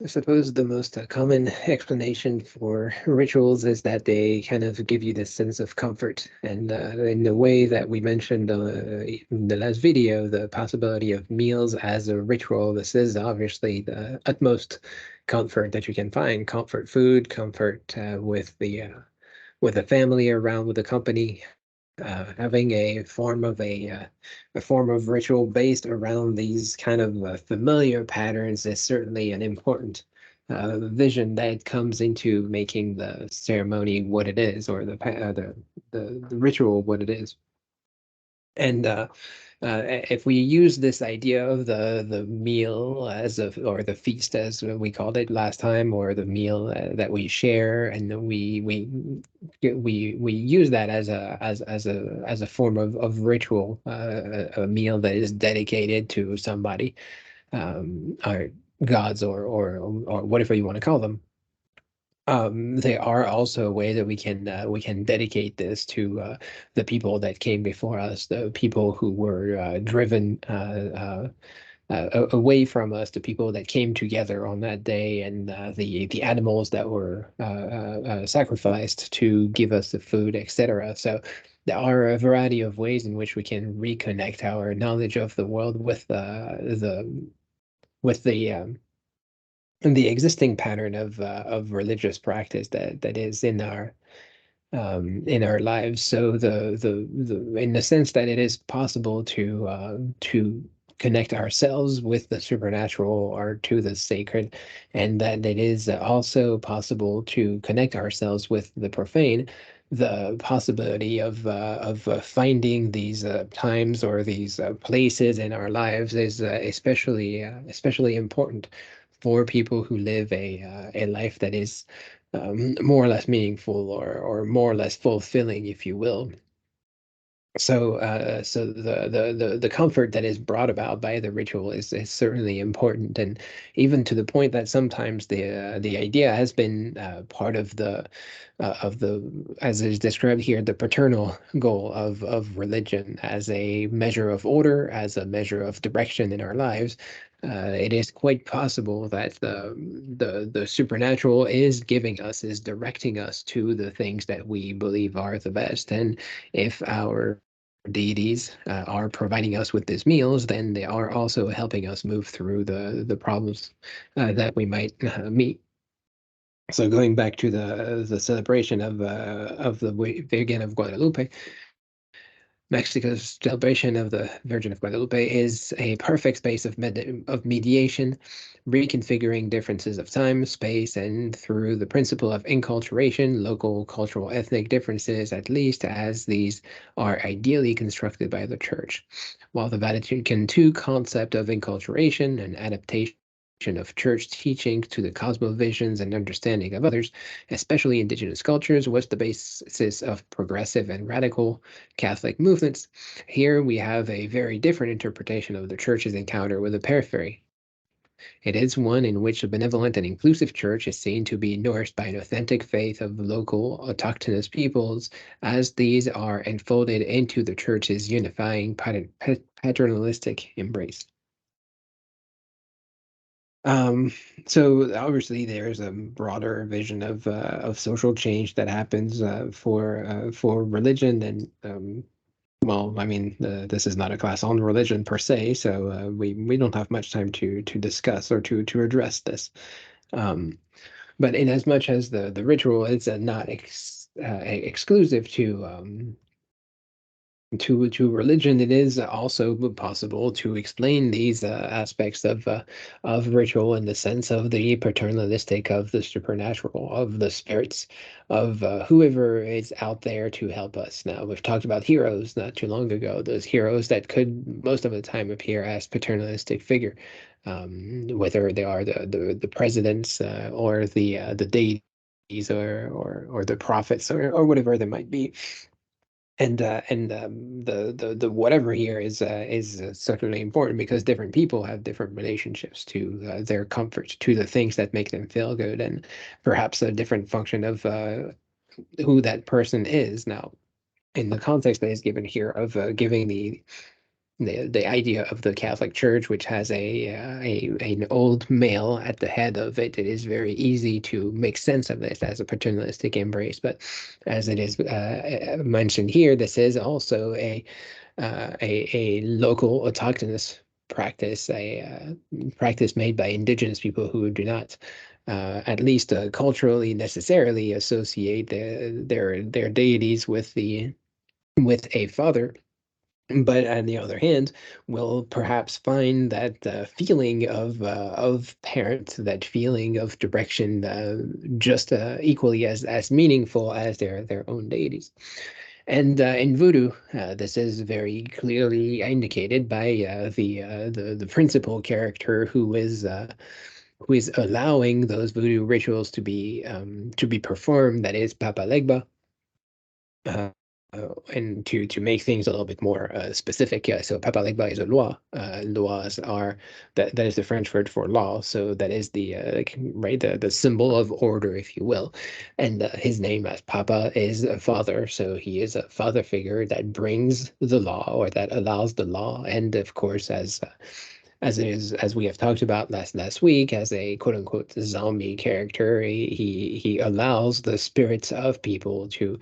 I suppose the most common explanation for rituals is that they kind of give you this sense of comfort. And in the way that we mentioned in the last video, the possibility of meals as a ritual, this is obviously the utmost comfort that you can find. Comfort food, comfort with the family around, with the company, having a form of ritual based around these kind of familiar patterns is certainly an important vision that comes into making the ceremony what it is, or the ritual what it is. And if we use this idea of the meal as a or the feast as we called it last time, or the meal that we share, and then we use that as a form of ritual, a meal that is dedicated to somebody, or gods, or whatever you want to call them. They are also a way that we can dedicate this to the people that came before us, the people who were driven away from us, the people that came together on that day, and the animals that were sacrificed to give us the food, etc. So there are a variety of ways in which we can reconnect our knowledge of the world with the existing pattern of religious practice that is in our lives. So the in the sense that it is possible to connect ourselves with the supernatural or to the sacred, and that it is also possible to connect ourselves with the profane. The possibility of finding these times or these places in our lives is especially important for people who live a life that is more or less meaningful, or more or less fulfilling, if you will. So the comfort that is brought about by the ritual is certainly important, and even to the point that sometimes the idea has been part of the as is described here, the paternal goal of religion as a measure of order, as a measure of direction in our lives. It is quite possible that the supernatural is directing us to the things that we believe are the best. And if our deities are providing us with these meals, then they are also helping us move through the problems that we might meet. So going back to the celebration of the Virgin of Guadalupe, Mexico's celebration of the Virgin of Guadalupe is a perfect space of mediation, reconfiguring differences of time, space, and through the principle of enculturation, local cultural ethnic differences, at least as these are ideally constructed by the Church. While the Vatican II concept of enculturation and adaptation of church teaching to the cosmovisions and understanding of others, especially indigenous cultures, was the basis of progressive and radical Catholic movements. Here we have a very different interpretation of the church's encounter with the periphery. It is one in which a benevolent and inclusive church is seen to be nourished by an authentic faith of local autochthonous peoples, as these are enfolded into the church's unifying paternalistic embrace. Um, so obviously there's a broader vision of social change that happens for religion, and well, I mean, this is not a class on religion per se, so we don't have much time to discuss or to address this. Um, but in as much as the ritual is not exclusive to religion, it is also possible to explain these aspects of ritual in the sense of the paternalistic, of the supernatural, of the spirits, of whoever is out there to help us. Now, we've talked about heroes not too long ago, those heroes that could most of the time appear as paternalistic figure, whether they are the presidents, or the deities, or the prophets, or whatever they might be. And the whatever here is certainly important, because different people have different relationships to their comfort, to the things that make them feel good, and perhaps a different function of who that person is. Now, in the context that is given here of giving the idea of the Catholic Church, which has an old male at the head of it. It is very easy to make sense of this as a paternalistic embrace, but as it is mentioned here, this is also a local autochthonous practice, a practice made by indigenous people who do not at least culturally necessarily associate their deities with a father, but on the other hand, will perhaps find that feeling of parent, that feeling of direction, just equally as meaningful as their own deities. And in voodoo, this is very clearly indicated by the principal character who is allowing those voodoo rituals to be performed. That is Papa Legba. And to make things a little bit more specific, so Papa Legba is a loi. Lois are that is the French word for law. So that is the right the symbol of order, if you will. And his name as Papa is a father, so he is a father figure that brings the law or that allows the law. And of course, as it is, as we have talked about last week, as a quote unquote zombie character, he allows the spirits of people to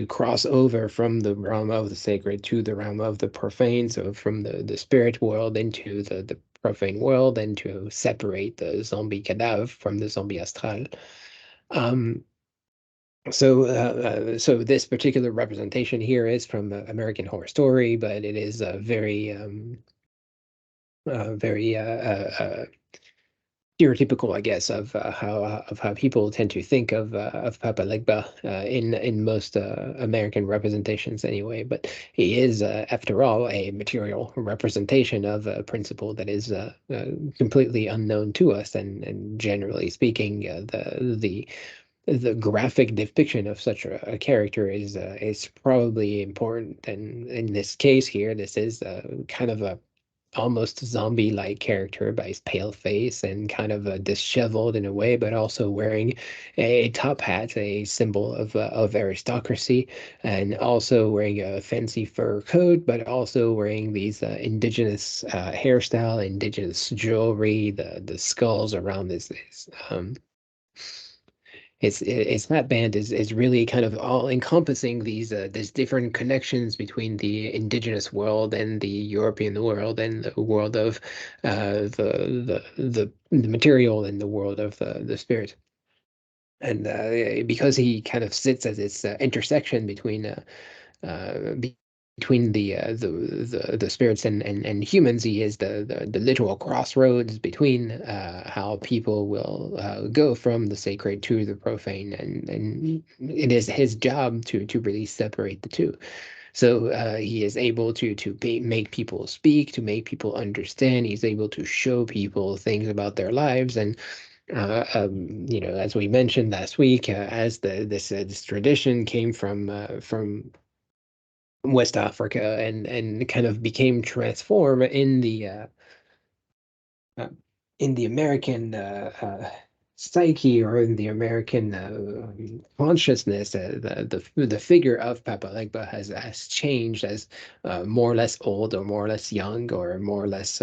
cross over from the realm of the sacred to the realm of the profane, so from the spirit world into the profane world, and to separate the zombie cadaver from the zombie astral. Um, so this particular representation here is from American Horror Story, but it is very stereotypical, I guess, of how people tend to think of Papa Legba in most American representations, anyway. But he is, after all, a material representation of a principle that is completely unknown to us, and generally speaking, the graphic depiction of such a character is probably important. And in this case here, this is kind of a almost zombie-like character by his pale face and kind of disheveled in a way, but also wearing a top hat, a symbol of aristocracy, and also wearing a fancy fur coat, but also wearing these indigenous hairstyle, indigenous jewelry, the skulls around his hat band is really kind of all encompassing these different connections between the indigenous world and the European world and the world of the material and the world of the spirit. And because he kind of sits as this intersection uh, between the spirits and humans. He is the literal crossroads between how people will go from the sacred to the profane, and it is his job to really separate the two. So he is able to make people speak, to make people understand. He's able to show people things about their lives. And as we mentioned last week, as this tradition came from West Africa and kind of became transformed uh, in the American psyche, or in the American consciousness. The figure of Papa Legba has changed as more or less old, or more or less young, or more or less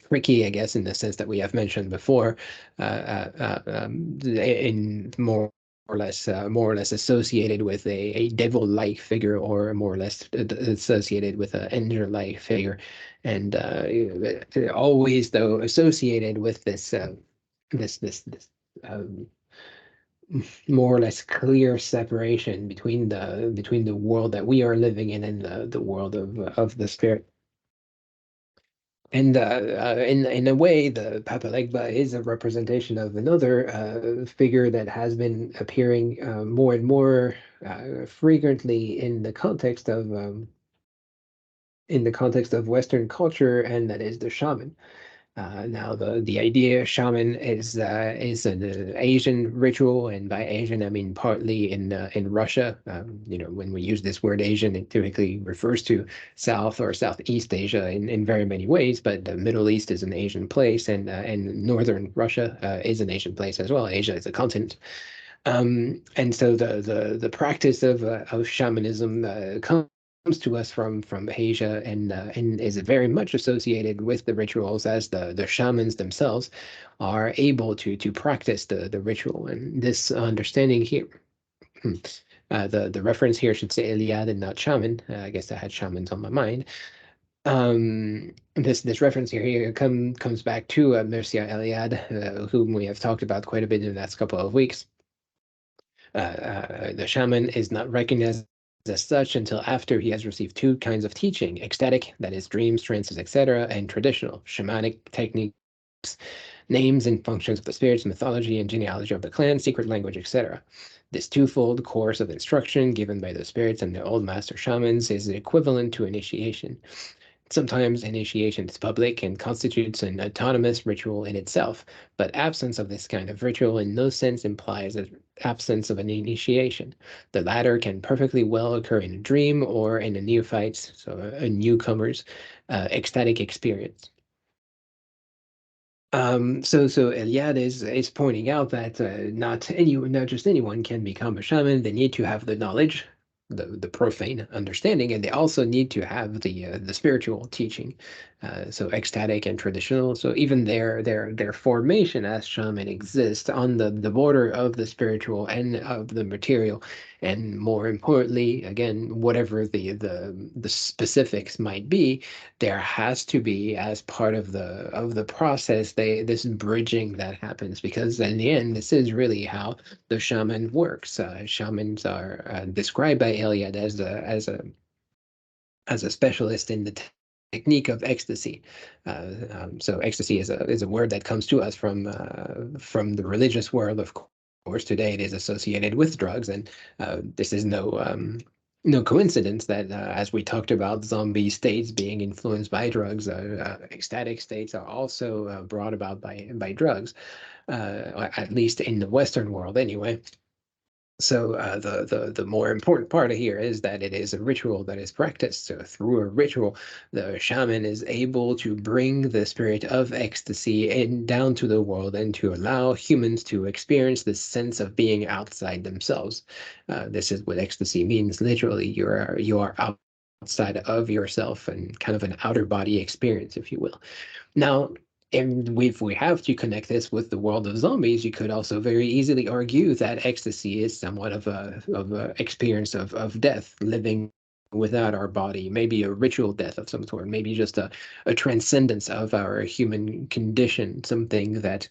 tricky, I guess, in the sense that we have mentioned before, in more or less associated with a devil-like figure, or more or less associated with an angel-like figure, and always though associated with this um, more or less clear separation between the world that we are living in and the world of the spirit. And in a way, the Papa Legba is a representation of another figure that has been appearing more and more frequently in the context of Western culture, and that is the shaman. Now, the idea shaman is an Asian ritual, and by Asian I mean partly in Russia. When we use this word Asian, it typically refers to South or Southeast Asia in very many ways, but the Middle East is an Asian place, and northern Russia is an Asian place as well. Asia is a continent. And so the practice of shamanism comes to us from Asia and is very much associated with the rituals, as the shamans themselves are able to practice the ritual. And this understanding here, the reference here should say Iliad and not shaman. I guess I had shamans on my mind. This reference here comes back to Mircea Eliade, whom we have talked about quite a bit in the last couple of weeks. The shaman is not recognized as such until after he has received two kinds of teaching: ecstatic, that is dreams, trances, etc., and traditional, shamanic techniques, names and functions of the spirits, mythology and genealogy of the clan, secret language, etc. This twofold course of instruction given by the spirits and the old master shamans is equivalent to initiation. Sometimes initiation is public and constitutes an autonomous ritual in itself, but absence of this kind of ritual in no sense implies an absence of an initiation. The latter can perfectly well occur in a dream or in a neophyte's, so a newcomer's, ecstatic experience. So Eliade is pointing out that not just anyone can become a shaman. They need to have the knowledge, the profane understanding, and they also need to have the spiritual teaching. So ecstatic and traditional. So even their formation as shaman exists on the border of the spiritual and of the material. And more importantly, again, whatever the specifics might be, there has to be, as part of the process, this bridging that happens, because in the end this is really how the shaman works. Shamans are described by Eliade as a specialist in the technique of ecstasy. So ecstasy is a word that comes to us from the religious world. Of course, today it is associated with drugs, and this is no coincidence that, as we talked about zombie states being influenced by drugs, ecstatic states are also brought about by drugs, at least in the Western world anyway. So the more important part of here is that it is a ritual that is practiced. So through a ritual, the shaman is able to bring the spirit of ecstasy down to the world and to allow humans to experience this sense of being outside themselves. This is what ecstasy means. Literally, you are outside of yourself, and kind of an outer body experience, if you will. Now, and if we have to connect this with the world of zombies, you could also very easily argue that ecstasy is somewhat of a experience of death, living without our body, maybe a ritual death of some sort, maybe just a transcendence of our human condition, something that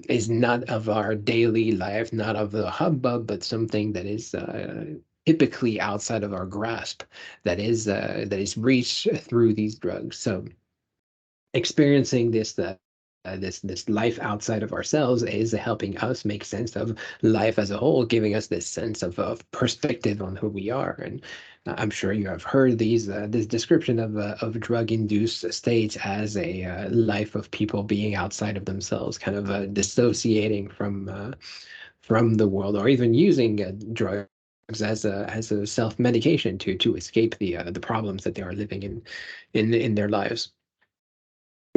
is not of our daily life, not of the hubbub, but something that is typically outside of our grasp, that is reached through these drugs. So experiencing this life outside of ourselves is helping us make sense of life as a whole, giving us this sense of perspective on who we are. And I'm sure you have heard this description of drug-induced states as a life of people being outside of themselves, kind of dissociating from the world, or even using drugs as a self-medication to escape the problems that they are living in their lives.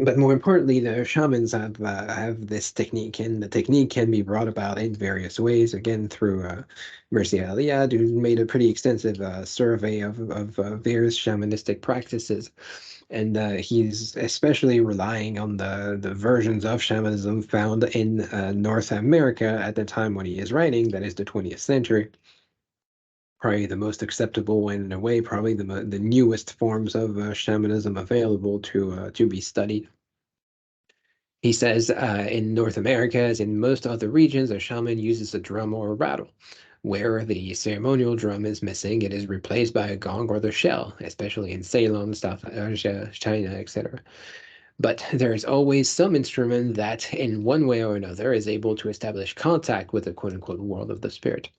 But more importantly, the shamans have this technique, and the technique can be brought about in various ways. Again, through Mircea Eliade, who made a pretty extensive survey of various shamanistic practices, and he's especially relying on the versions of shamanism found in North America at the time when he is writing, that is the 20th century. Probably the most acceptable, and in a way, probably the newest forms of shamanism available to be studied. He says, in North America, as in most other regions, a shaman uses a drum or a rattle. Where the ceremonial drum is missing, it is replaced by a gong or the shell, especially in Ceylon, South Asia, China, etc. But there is always some instrument that, in one way or another, is able to establish contact with the quote-unquote world of the spirit.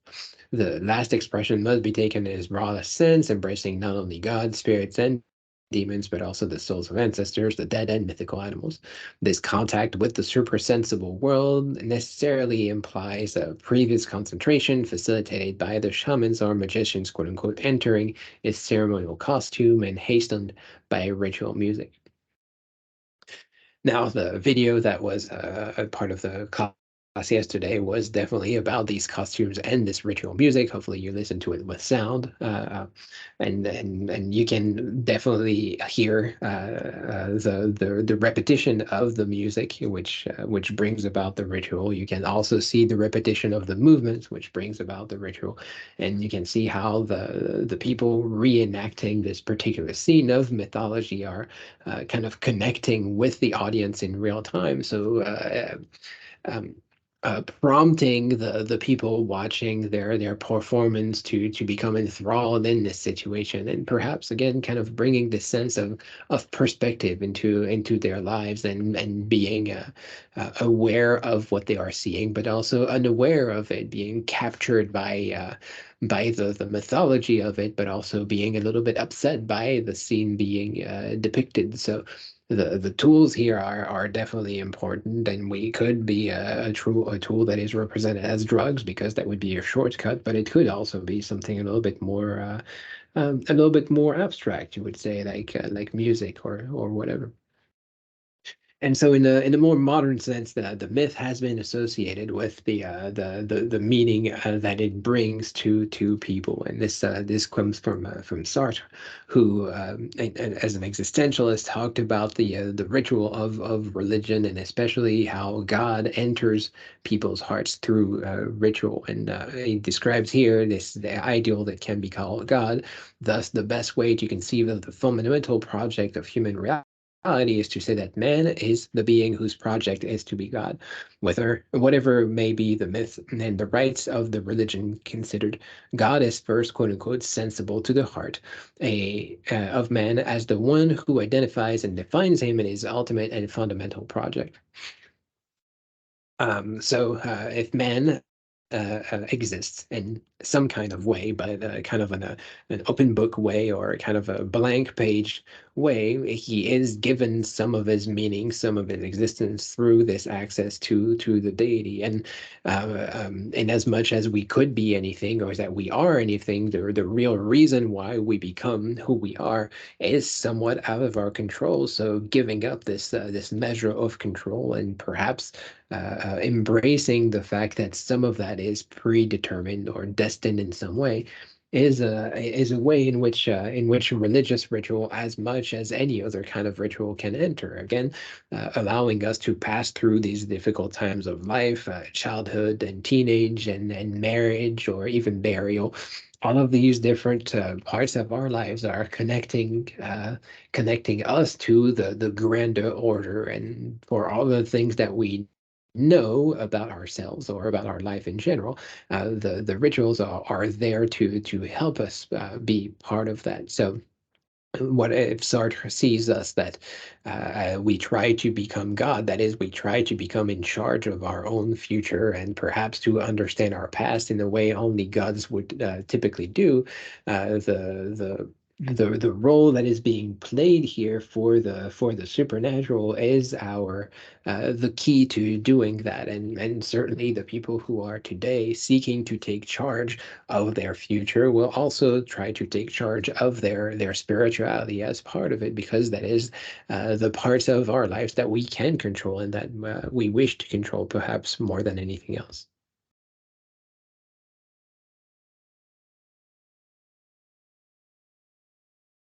The last expression must be taken in its broadest sense, embracing not only God, spirits, and demons, but also the souls of ancestors, the dead, and mythical animals. This contact with the supersensible world necessarily implies a previous concentration facilitated by the shamans or magicians, quote unquote, entering its ceremonial costume and hastened by ritual music. Now, the video that was a part of the yesterday was definitely about these costumes and this ritual music. Hopefully, you listen to it with sound, and you can definitely hear the repetition of the music, which brings about the ritual. You can also see the repetition of the movements, which brings about the ritual, and you can see how the people reenacting this particular scene of mythology are kind of connecting with the audience in real time. So um, prompting the people watching their performance to become enthralled in this situation, and perhaps again kind of bringing this sense of perspective into their lives, and being aware of what they are seeing, but also unaware of it, being captured by the mythology of it, but also being a little bit upset by the scene being depicted. So the tools here are definitely important, and we could be a tool that is represented as drugs, because that would be a shortcut, but it could also be something a little bit more a little bit more abstract, you would say, like music or whatever. And so, in a more modern sense, the myth has been associated with the meaning that it brings to people, and this comes from Sartre, who, and as an existentialist, talked about the ritual of religion, and especially how God enters people's hearts through ritual. And he describes here this the ideal that can be called God. Thus, the best way to conceive of the fundamental project of human reality is to say that man is the being whose project is to be God, whether whatever may be the myth and the rites of the religion considered. God is first, quote unquote, sensible to the heart of man as the one who identifies and defines him in his ultimate and fundamental project. So if man exists in some kind of way, but kind of an open book way, or kind of a blank page way, he is given some of his meaning, some of his existence through this access to the deity. And in as much as we could be anything, or that we are anything, the real reason why we become who we are is somewhat out of our control. So giving up this measure of control, and perhaps embracing the fact that some of that is predetermined or destined in some way, is a way in which religious ritual, as much as any other kind of ritual, can enter. Again, allowing us to pass through these difficult times of life, childhood and teenage, and marriage, or even burial. All of these different parts of our lives are connecting us to the grander order, and for all the things that we know about ourselves or about our life in general, the rituals are there to help us be part of that. So what if Sartre sees us that we try to become God? That is, we try to become in charge of our own future, and perhaps to understand our past in the way only gods would typically do. The role that is being played here for the supernatural is our the key to doing that, and certainly the people who are today seeking to take charge of their future will also try to take charge of their spirituality as part of it, because that is the parts of our lives that we can control, and that we wish to control perhaps more than anything else.